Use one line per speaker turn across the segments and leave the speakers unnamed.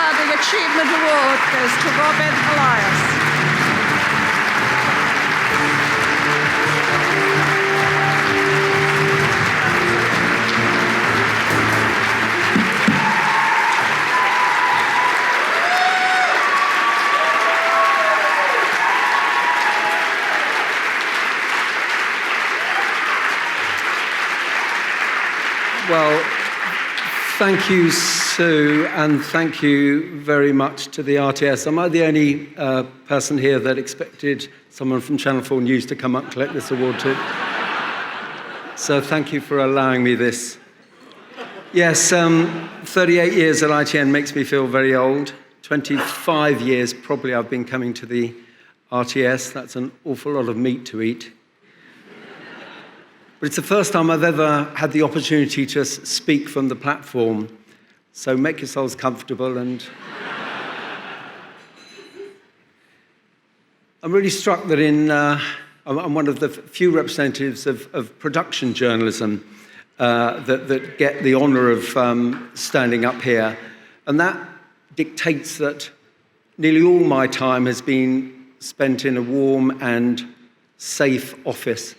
Outstanding Achievement Award goes to Robin Elias.
Well, thank you, Sue, and thank you very much to the RTS. Am I the only person here that expected someone from Channel 4 News to come up and collect this award too? So thank you for allowing me this. Yes, 38 years at ITN makes me feel very old. 25 years probably I've been coming to the RTS. That's an awful lot of meat to eat. But it's the first time I've ever had the opportunity to speak from the platform. So make yourselves comfortable. And I'm really struck that I'm one of the few representatives of production journalism that get the honor of standing up here. And that dictates that nearly all my time has been spent in a warm and safe office.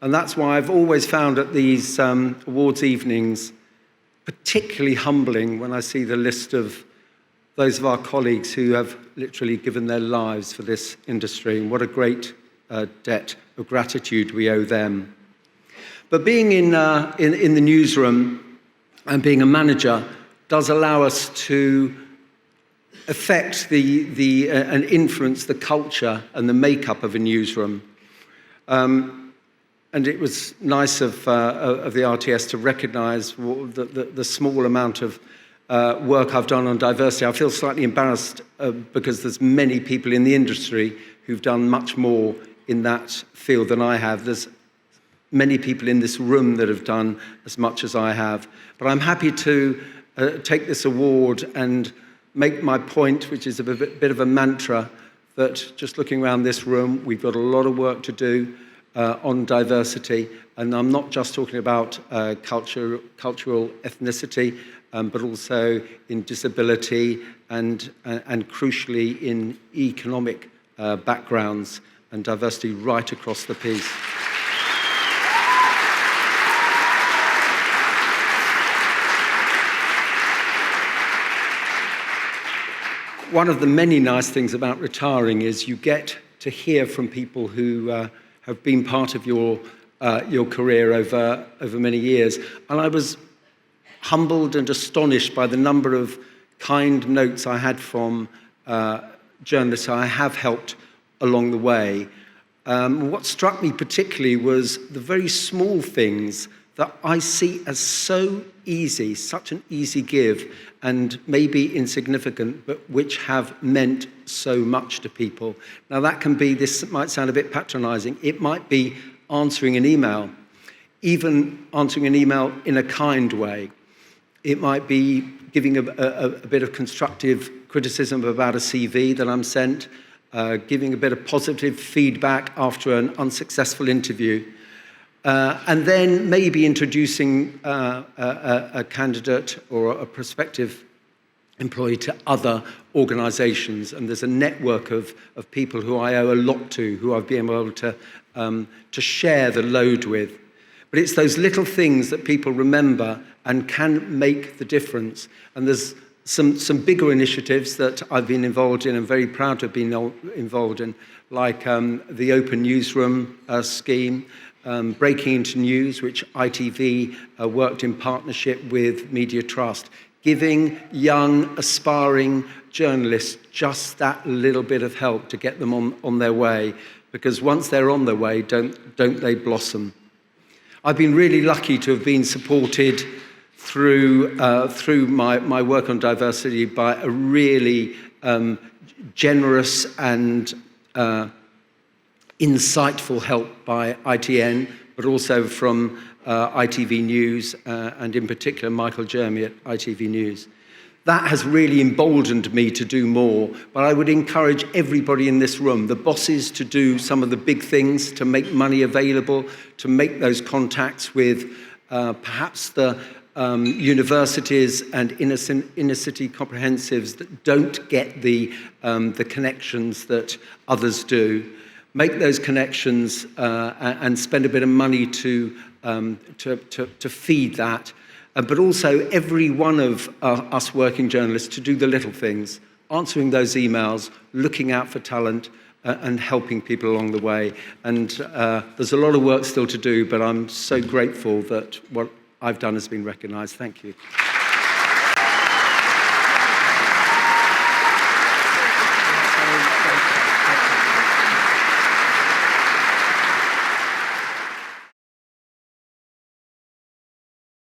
And that's why I've always found at these awards evenings particularly humbling when I see the list of those of our colleagues who have literally given their lives for this industry. And what a great debt of gratitude we owe them. But being in the newsroom and being a manager does allow us to affect and influence the culture and the makeup of a newsroom. And it was nice of the RTS to recognise the small amount of work I've done on diversity. I feel slightly embarrassed because there's many people in the industry who've done much more in that field than I have. There's many people in this room that have done as much as I have. But I'm happy to take this award and make my point, which is a bit of a mantra, that just looking around this room, we've got a lot of work to do on diversity, and I'm not just talking about cultural ethnicity, but also in disability and crucially in economic backgrounds and diversity right across the piece. One of the many nice things about retiring is you get to hear from people who have been part of your career over many years. And I was humbled and astonished by the number of kind notes I had from journalists I have helped along the way. What struck me particularly was the very small things that I see as so easy, such an easy give, and maybe insignificant, but which have meant so much to people. Now that can be, this might sound a bit patronizing, it might be answering an email, even answering an email in a kind way. It might be giving a bit of constructive criticism about a CV that I'm sent, giving a bit of positive feedback after an unsuccessful interview, and then maybe introducing a candidate or a prospective employee to other organisations. And there's a network of people who I owe a lot to, who I've been able to share the load with. But it's those little things that people remember and can make the difference. And there's some bigger initiatives that I've been involved in and very proud to have been involved in, like the Open Newsroom scheme, Breaking Into News, which ITV worked in partnership with Media Trust, giving young, aspiring journalists just that little bit of help to get them on their way, because once they're on their way, don't they blossom. I've been really lucky to have been supported through my work on diversity by a really generous and insightful help by ITN, but also from ITV News, and in particular Michael Jeremy at ITV News. That has really emboldened me to do more, but I would encourage everybody in this room, the bosses, to do some of the big things, to make money available, to make those contacts with perhaps the universities and inner city comprehensives that don't get the connections that others do. Make those connections and spend a bit of money to feed that. But also every one of us working journalists to do the little things, answering those emails, looking out for talent, and helping people along the way. And there's a lot of work still to do, but I'm so grateful that what I've done has been recognised. Thank you.